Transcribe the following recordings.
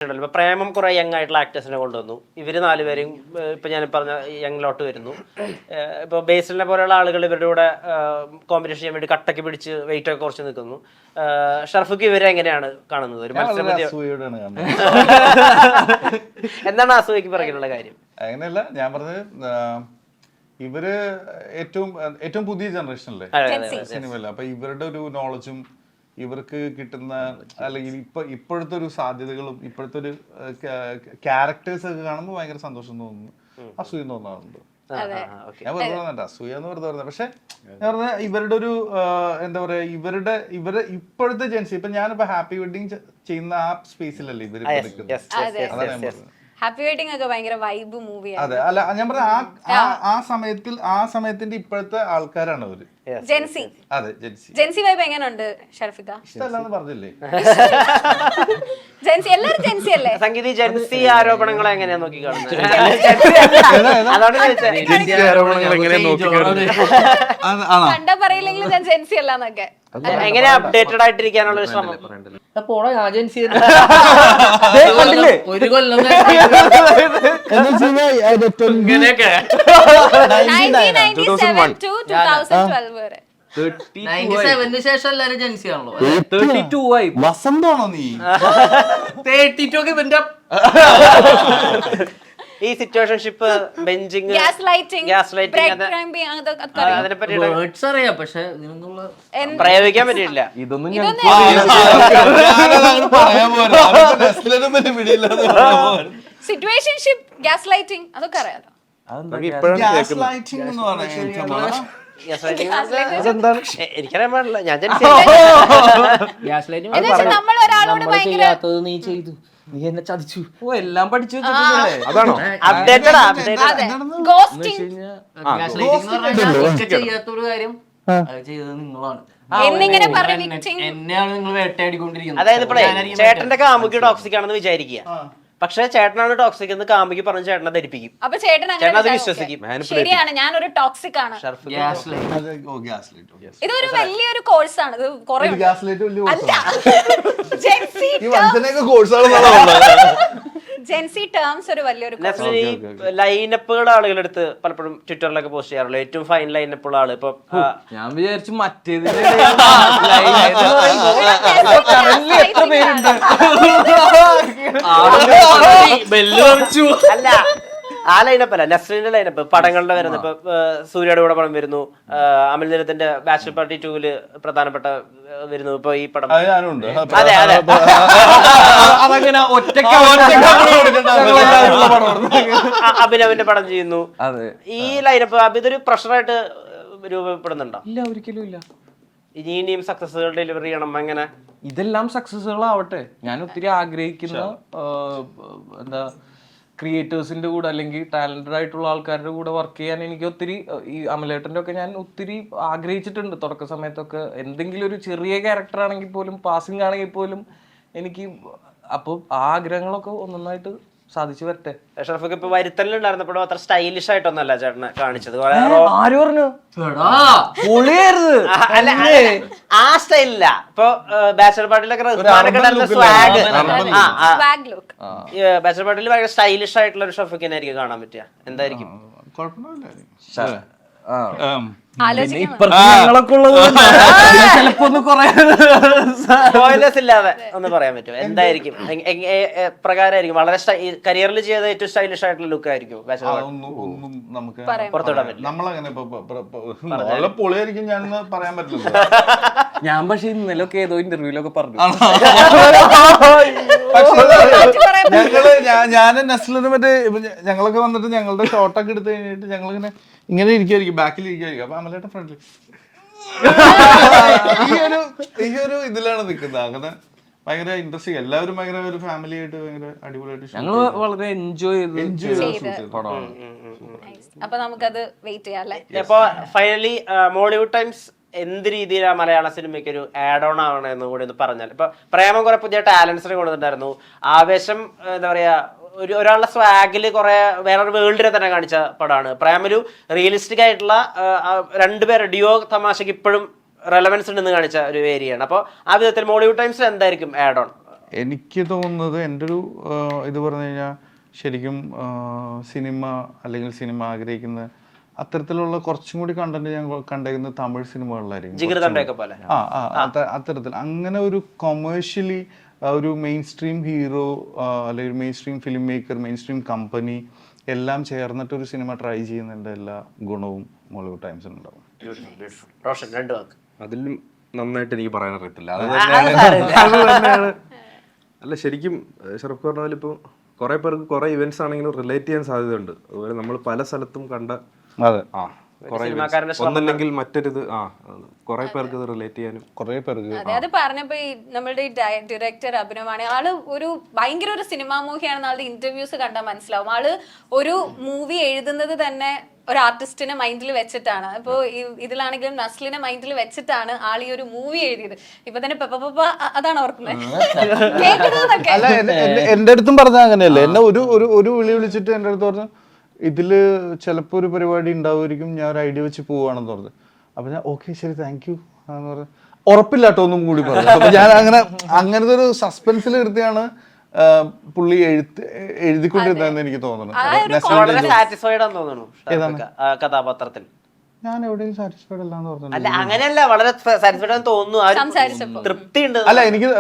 ഇപ്പൊ പ്രേമം കുറെ യങ് ആയിട്ടുള്ള ആക്ടേഴ്സിനെ കൊണ്ടുവന്നു. ഇവര് നാലുപേരും ഇപ്പൊ ഞാൻ പറഞ്ഞ യങ്ങിലോട്ട് വരുന്നു. ഇപ്പൊ ബേസിലിനെ പോലെയുള്ള ആളുകൾ ഇവരുടെ കൂടെ കോമ്പറ്റീഷൻ ചെയ്യാൻ വേണ്ടി കട്ടക്ക് പിടിച്ച് വെയിറ്റ് ഒക്കെ കുറച്ച് നിൽക്കുന്നു. ഷർഫുക്ക് ഇവരെ എങ്ങനെയാണ് കാണുന്നത്? ഒരു എന്താണ് അസൂയക്ക് പറയാനുള്ള കാര്യം? അങ്ങനെയല്ല, ഞാൻ പറഞ്ഞത് ഇവര് ഏറ്റവും പുതിയ ജനറേഷനല്ലേ സിനിമയില്. അപ്പൊ ഇവരുടെ ഒരു നോളജും ഇവർക്ക് കിട്ടുന്ന അല്ലെങ്കിൽ ഇപ്പോഴത്തെ ഒരു സാധ്യതകളും ഇപ്പോഴത്തെ ഒരു ക്യാരക്ടേഴ്സ് ഒക്കെ കാണുമ്പോൾ ഭയങ്കര സന്തോഷം തോന്നുന്നു, അസൂയ തോന്നാറുണ്ട്. ഞാൻ വെറുതെ പറഞ്ഞ അസൂയ എന്ന് വെറുതെ പറഞ്ഞത്. പക്ഷെ ഞാൻ പറഞ്ഞ ഇവരുടെ ഒരു എന്താ പറയാ, ഇവരുടെ ഇപ്പോഴത്തെ ജെൻസി, ഇപ്പൊ ഞാനിപ്പോ ഹാപ്പി വെഡിങ് ചെയ്യുന്ന ആ സ്പേസിലല്ലേ ഇവര് നിൽക്കുന്നത്. അതാണ് ഞാൻ പറഞ്ഞത്. ഹാപ്പി വെഡിങ് ഒക്കെ ഭയങ്കര വൈബ് മൂവിയാണ്. അതെ, അല്ല ഞാൻ പറഞ്ഞ ആ സമയത്തിന്റെ ഇപ്പോഴത്തെ ആൾക്കാരാണ് അവര്. ജെൻസി. അതെ, ജെൻസി വൈബ് എങ്ങനെയുണ്ട് ഷർഫിക? ഇഷ്ടമല്ലാന്ന് പറഞ്ഞില്ലേ? ജെൻസി എല്ലാരും ജെൻസി അല്ലേ? സംഗീത ജെൻസി ആരോപണങ്ങളെ എങ്ങനെയാ നോക്കി കാണുന്നത്? കണ്ടാ പറയില്ലെങ്കിലും ഞാൻ ജെൻസി അല്ലാന്നൊക്കെ. എങ്ങനെ അപ്ഡേറ്റഡ് ആയിട്ടിരിക്കാനുള്ള ഒരു ശ്രമം? ഒരു കൊല്ലം 1997 to 2012 വരെ. 97 ശേഷം എല്ലാരും ജെൻസിയാണല്ലോ. 32 ആയി. വസന്താണോ നീ? 32 ഒക്കെ ഇവന്റെ ഈ സിറ്റുവേഷൻഷിപ്പ്, ബെഞ്ചിങ്, ഗ്യാസ് ലൈറ്റിംഗ്, അതിനെ പറ്റിയിട്ട് വേർഡ്സ് അറിയാം, പക്ഷെ ഇതിനൊന്നുള്ള പ്രയോഗിക്കാൻ പറ്റിയില്ല. ഇതൊന്നും സിറ്റുവേഷൻഷിപ്പ്, ഗ്യാസ് ലൈറ്റിംഗ് അതൊക്കെ അറിയാലോ. എനിക്കറിയാൻ പാടില്ല. ഞാൻ നമ്മൾ ഒരാളോട് ഭയങ്കര നീ ചെയ്തു, നീ എന്നെ ചതിച്ചു, എല്ലാം പഠിച്ചു അതാണോ അപ്ഡേറ്റഡ്? ചെയ്യാത്തൊരു കാര്യം ചെയ്തത് നിങ്ങളാണ്. എന്നിങ്ങനെ പറഞ്ഞ് എന്നെയാണ് നിങ്ങൾ വേട്ടയാടിക്കൊണ്ടിരിക്കുന്നത്. അതായത് ഇപ്പഴേ ചേട്ടന്റെ കാമുകി ടോക്സിക് ആണെന്ന് വിചാരിക്കുക, പക്ഷെ ചേട്ടനാണ് ടോക്സിക് എന്ന് കാമുകി പറഞ്ഞ് ചേട്ടനെ ധരിപ്പിക്കും. അപ്പൊ ചേട്ടൻ അത് വിശ്വസിക്കും. ശരിയാണ്, ഞാനൊരു ടോക്സിക് ആണ്. ഇതൊരു വലിയൊരു കോഴ്സാണ്. ഇത് കുറെ ജെൻസി ടേംസ് ഒരു വലിയൊരു ലൈനപ്പുകളുടെ ആളുകളെടുത്ത് പലപ്പോഴും ട്വിറ്ററിലൊക്കെ പോസ്റ്റ് ചെയ്യാറുള്ളൂ. ഏറ്റവും ഫൈൻ ലൈനപ്പുള്ള ആള് ഇപ്പൊ ഞാൻ വിചാരിച്ചു മറ്റേത് എത്ര പേരുണ്ട്. അല്ല, ആ ലൈനപ്പ് അല്ല, നസ്രീന്റെ ലൈനപ്പ് പടങ്ങളുടെ വരുന്നത്. ഇപ്പൊ സൂര്യയുടെ കൂടെ പടം വരുന്നു, അമൽ നീരത്തിന്റെ ബാച്ചലർ പാർട്ടി 2 പ്രധാനപ്പെട്ട വരുന്നു. ഇപ്പൊ ഈ പടം അതെ അതെ അതങ്ങനെ ഒറ്റയ്ക്ക് അഭിനവിന്റെ പടം ചെയ്യുന്നു. ഈ ലൈനപ്പ് ഇതൊരു പ്രഷറായിട്ട് രൂപപ്പെടുന്നുണ്ടോ? ഇല്ല, ഒരിക്കലും ഇല്ല. ഇനിയും സക്സസുകൾ ഡെലിവറി ചെയ്യണം. അങ്ങനെ ഇതെല്ലാം സക്സസുകളാവട്ടെ. ഞാൻ ഒത്തിരി ആഗ്രഹിക്കുന്ന എന്താ ക്രിയേറ്റേഴ്സിന്റെ കൂടെ അല്ലെങ്കിൽ ടാലന്റഡ് ആയിട്ടുള്ള ആൾക്കാരുടെ കൂടെ വർക്ക് ചെയ്യാൻ എനിക്ക് ഒത്തിരി, ഈ അമലേട്ടൻ്റെ ഒക്കെ ഞാൻ ഒത്തിരി ആഗ്രഹിച്ചിട്ടുണ്ട് തുടക്ക സമയത്തൊക്കെ. എന്തെങ്കിലും ഒരു ചെറിയ ക്യാരക്ടർ ആണെങ്കിൽ പോലും, പാസിംഗ് ആണെങ്കിൽ പോലും എനിക്ക് അപ്പോൾ ആ ആഗ്രഹങ്ങളൊക്കെ ഒന്നൊന്നായിട്ട് സാധിച്ചു വരട്ടെ. ഷറഫൊക്കെ ഇപ്പൊ വരുത്തലുണ്ടായിരുന്നപ്പോഴും അത്ര സ്റ്റൈലിഷ് ആയിട്ടൊന്നല്ല ചേട്ടനെ കാണിച്ചത്. ആര് പറഞ്ഞു? പൊളിയായിരുന്നു. അല്ല, ആ സ്റ്റൈലില്ല. ഇപ്പൊ ബാച്ചലർ പാർട്ടിയിലൊക്കെ ബാച്ചലർ പാർട്ടിയിൽ ഭയങ്കര സ്റ്റൈലിഷ് ആയിട്ടുള്ള ഒരു ഷറഫിനെ ആയിരിക്കും കാണാൻ പറ്റുക. എന്തായിരിക്കും? ഞങ്ങളൊക്കെ ഉള്ളത് ചിലപ്പോ ഒന്ന് സ്പോയിലേഴ്സ് ഇല്ലാതെ ഒന്ന് പറയാൻ പറ്റുമോ? എന്തായിരിക്കും പ്രകാരമായിരിക്കും? വളരെ കരിയറിൽ ചെയ്ത ഏറ്റവും സ്റ്റൈലിഷ് ആയിട്ടുള്ള ലുക്ക് ആയിരിക്കും ഒന്നും നമുക്ക് പുറത്തുവിടാൻ പറ്റില്ല. നമ്മളങ്ങനെ വളരെ പൊളിയായിരിക്കും ഞാൻ പറയാൻ പറ്റില്ല. ഞാൻ പക്ഷെ ഇന്നലൊക്കെ ഏതോ ഇന്റർവ്യൂലൊക്കെ പറഞ്ഞു. ഞാനും നസ്ലിന് മറ്റേ ഞങ്ങളൊക്കെ വന്നിട്ട് ഞങ്ങളുടെ ഷോട്ടൊക്കെ എടുത്തു കഴിഞ്ഞിട്ട് ഞങ്ങളിങ്ങനെ ഇങ്ങനെ ഇരിക്കുമായിരിക്കും, ബാക്കിൽ ഇരിക്കുമായിരിക്കും. അപ്പൊ അമലേട്ട ഫ്രണ്ടിൽ ഈ ഒരു ഇതിലാണ് നിൽക്കുന്നത്. അങ്ങനെ ഭയങ്കര ഇൻട്രസ്റ്റിംഗ്. എല്ലാവരും ഭയങ്കര ഒരു ഫാമിലി ആയിട്ട് ഭയങ്കര അടിപൊളിയായിട്ട് ഞങ്ങള് വളരെ എൻജോയ് ചെയ്ത പടമാണ്. അപ്പൊ നമുക്കത് വെയിറ്റ് ചെയ്യാം അല്ലേ? അപ്പൊ ഫൈനലി മോളിവുഡ് ടൈംസ് എന്ത് രീതിയിലാണ് മലയാള സിനിമയ്ക്ക് ഒരു ആഡ് ഓൺ ആവണമെന്ന് കൂടി ഒന്ന് പറഞ്ഞാൽ. ഇപ്പൊ പ്രേമം കുറെ പുതിയ ടാലൻസിനെ കൊണ്ടുവന്നിട്ടുണ്ടായിരുന്നു. ആവേശം എന്താ പറയാ, ഒരാളുടെ സ്വാഗില് കുറെ വേറൊരു വേൾഡിനെ തന്നെ കാണിച്ച പടമാണ്. പ്രേമൊരു റിയലിസ്റ്റിക് ആയിട്ടുള്ള രണ്ടുപേരെ ഡിയോ തമാശക്ക് ഇപ്പോഴും റെലവൻസ് ഉണ്ടെന്ന് കാണിച്ച ഒരു ഏരിയയാണ്. അപ്പോൾ ആ വിധത്തിൽ മോളിവുഡ് ടൈംസിൽ എന്തായിരിക്കും ആഡ് ഓൺ? എനിക്ക് തോന്നുന്നത് എൻ്റെ ഒരു ഇത് പറഞ്ഞു കഴിഞ്ഞാൽ ശരിക്കും സിനിമ അല്ലെങ്കിൽ സിനിമ ആഗ്രഹിക്കുന്ന അത്തരത്തിലുള്ള കുറച്ചും കൂടി കണ്ടന്റ് ഞാൻ കണ്ടേക്കുന്നത് തമിഴ് സിനിമകളിലായിരിക്കും. ജിഗർദണ്ഡയൊക്കെ പോലെ. അത്തരത്തിൽ അങ്ങനെ ഒരു കൊമേഴ്ഷ്യലി ഒരു മെയിൻ സ്ട്രീം ഹീറോ അല്ലെങ്കിൽ main stream film maker, main stream company എല്ലാം ചേർന്നിട്ട് ഒരു സിനിമ ട്രൈ ചെയ്യുന്നതിൻ്റെ എല്ലാ ഗുണവും മോളിവുഡ് ടൈംസിനുണ്ടാവും. റോഷൻ, രണ്ട് വാക്ക്. അതിലും നന്നായിട്ട് എനിക്ക് പറയാൻ അറിയത്തില്ല. അത് തന്നെയാണ്. അല്ല, ശരിക്കും ഷറഫ് പറഞ്ഞാൽ ഇപ്പോൾ കുറെ പേർക്ക് കുറെ ഇവന്റ്സ് ആണെങ്കിലും റിലേറ്റ് ചെയ്യാൻ സാധ്യതയുണ്ട്. അതുപോലെ നമ്മൾ പല സ്ഥലത്തും കണ്ട അതെ കുറെ ഒന്നല്ലെങ്കിൽ മറ്റൊരിത് കുറെ പേർക്ക് ഇത് റിലേറ്റ് ചെയ്യാനും കുറെ പേർക്ക്. അതെ, അത് പറഞ്ഞപ്പോ ഈ നമ്മളുടെ ഈ ഡയറക്ടർ അഭിനവാണ്, ആള് ഒരു ഭയങ്കര ഒരു സിനിമാ മൂഹിയാണെന്ന് ആളുടെ ഇന്റർവ്യൂസ് കണ്ടാൽ മനസ്സിലാവും. ആള് ഒരു മൂവി എഴുതുന്നത് തന്നെ ഒരു ആർട്ടിസ്റ്റിനെ മൈൻഡിൽ വെച്ചിട്ടാണ്. ഇപ്പൊ ഇതിലാണെങ്കിലും നസ്ലിനെ മൈൻഡിൽ വെച്ചിട്ടാണ് ആൾ ഈ ഒരു മൂവി എഴുതിയത്. ഇപ്പൊ തന്നെ പെപ്പ അതാണ് ഓർക്കുന്നത്. അല്ല, എന്റെ അടുത്തും പറഞ്ഞ അങ്ങനെയല്ലേ. എന്നെ ഒരു വിളി വിളിച്ചിട്ട് എന്റെ അടുത്ത് പറഞ്ഞു, ഇതില് ചിലപ്പോ ഒരു പരിപാടി ഉണ്ടാവുമായിരിക്കും, ഞാൻ ഒരു ഐഡിയ വെച്ച് പോവാണെന്ന് പറഞ്ഞു. അപ്പൊ ഞാൻ ഓക്കെ ശരി താങ്ക് യു എന്ന് പറഞ്ഞു. ഉറപ്പില്ലാട്ടോ ഒന്നും കൂടി പറഞ്ഞു. അപ്പൊ ഞാൻ അങ്ങനത്തെ ഒരു സസ്പെൻസിൽ നിർത്തിയാണ് പുള്ളി എഴുതിക്കൊണ്ടിരുന്നതെന്ന് എനിക്ക് തോന്നുന്നു. വളരെ സാറ്റിസ്ഫൈഡ് ആണെന്ന് തോന്നുന്നു കഥാപാത്രത്തിൽ. ഞാൻ എവിടെയും സാറ്റിസ്ഫൈഡ് അല്ലാന്ന് പറഞ്ഞു. അല്ല, അങ്ങനെയല്ല, വളരെ സാറ്റിസ്ഫൈഡ് ആണെന്ന് തോന്നുന്നു. തൃപ്തി ഉണ്ട്. അല്ല, എനിക്ക്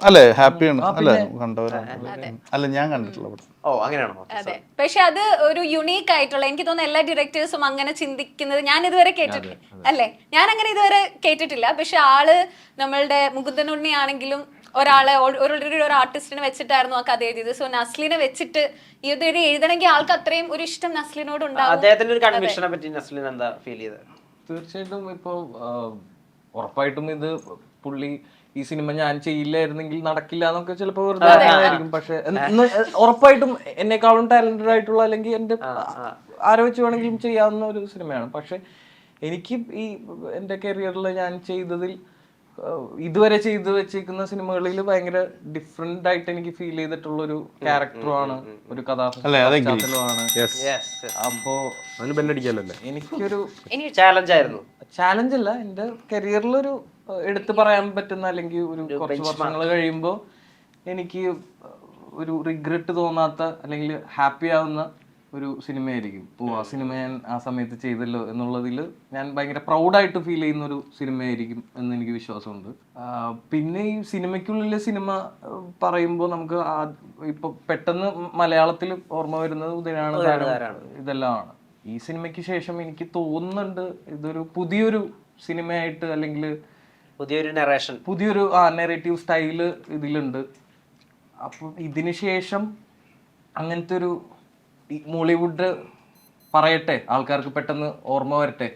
അല്ലെ ഹാപ്പിയാണ്. അല്ലെ കണ്ടവരാണ്. അല്ല, ഞാൻ കണ്ടിട്ടുള്ള പടം. ഓ, അങ്ങനെയാണോ? അതെ, പക്ഷെ അത് ഒരു യുണീക്ക് ആയിട്ടുള്ള, എനിക്ക് തോന്നുന്നു എല്ലാ ഡയറക്ടേഴ്സും അങ്ങനെ ചിന്തിക്കുന്നത് ഞാൻ ഇതുവരെ കേട്ടിട്ടില്ല. അല്ലേ, ഞാൻ അങ്ങനെ ഇതുവരെ കേട്ടിട്ടില്ല. പക്ഷെ ആള് നമ്മളുടെ മുകുന്ദനുണ്ണി ആണെങ്കിലും ഒരാളെ ഓൾറെഡി ഒരു ആർട്ടിസ്റ്റിനെ വെച്ചിട്ടായിരുന്നു ആ കഥ എഴുതിയത്. സോ നസ്ലിനെ വെച്ചിട്ട് ഇതൊരു എഴുതണമെങ്കിൽ ആൾക്ക് അത്രയും ഒരു ഇഷ്ടം നസ്ലിനോട് ഉണ്ടാവും. അദ്ദേഹത്തിന്റെ ഒരു കൺവിക്ഷനെ പറ്റി നസ്ലിൻ എന്താ ഫീൽ ചെയ്തത്? തീർച്ചയായിട്ടും ഇപ്പൊ ഉറപ്പായിട്ടും ഇത് പുള്ളി ഈ സിനിമ ഞാൻ ചെയ്യില്ലായിരുന്നെങ്കിൽ നടക്കില്ല എന്നൊക്കെ ചിലപ്പോ വെറുതെ ആയിരിക്കും. പക്ഷെ ഉറപ്പായിട്ടും എന്നെക്കാളും ടാലന്റഡ് ആയിട്ടുള്ള അല്ലെങ്കിൽ എന്റെ ആരെ വെച്ച് വേണമെങ്കിലും ചെയ്യാവുന്ന ഒരു സിനിമയാണ്. പക്ഷെ എനിക്ക് ഈ എന്റെ കരിയറിൽ ഞാൻ ചെയ്തതിൽ ഇതുവരെ ചെയ്തു വെച്ചിരിക്കുന്ന സിനിമകളിൽ ഭയങ്കര ഡിഫറെന്റ് ആയിട്ട് എനിക്ക് ഫീൽ ചെയ്തിട്ടുള്ളൊരു ക്യാരക്ടറുമാണ്, ഒരു കഥാപാത്രമാണ്. അപ്പോ എനിക്കൊരു ചാലഞ്ച് അല്ല, എന്റെ കരിയറിലൊരു എടുത്തു പറയാൻ പറ്റുന്ന അല്ലെങ്കിൽ ഒരു കുറച്ച് വർഷങ്ങൾ കഴിയുമ്പോൾ എനിക്ക് ഒരു റിഗ്രറ്റ് തോന്നാത്ത അല്ലെങ്കിൽ ഹാപ്പി ആവുന്ന ഒരു സിനിമയായിരിക്കും. ആ സിനിമ ഞാൻ ആ സമയത്ത് ചെയ്തല്ലോ എന്നുള്ളതിൽ ഞാൻ ഭയങ്കര പ്രൗഡായിട്ട് ഫീൽ ചെയ്യുന്ന ഒരു സിനിമയായിരിക്കും എന്ന് എനിക്ക് വിശ്വാസമുണ്ട്. പിന്നെ ഈ സിനിമയ്ക്കുള്ളിലെ സിനിമ പറയുമ്പോൾ നമുക്ക് ഇപ്പൊ പെട്ടെന്ന് മലയാളത്തിൽ ഓർമ്മ വരുന്നത് ഉദയനാണ് ഇതെല്ലാമാണ്. ഈ സിനിമയ്ക്ക് ശേഷം എനിക്ക് തോന്നുന്നുണ്ട് ഇതൊരു പുതിയൊരു സിനിമയായിട്ട് അല്ലെങ്കിൽ പുതിയൊരു നെറേറ്റീവ് സ്റ്റൈല് ഇതിലുണ്ട്. അപ്പം ഇതിന് ശേഷം അങ്ങനത്തെ ഒരു മോളിവുഡ് പറയട്ടെ, ആൾക്കാർക്ക് പെട്ടെന്ന് ഓർമ്മ വരട്ടെ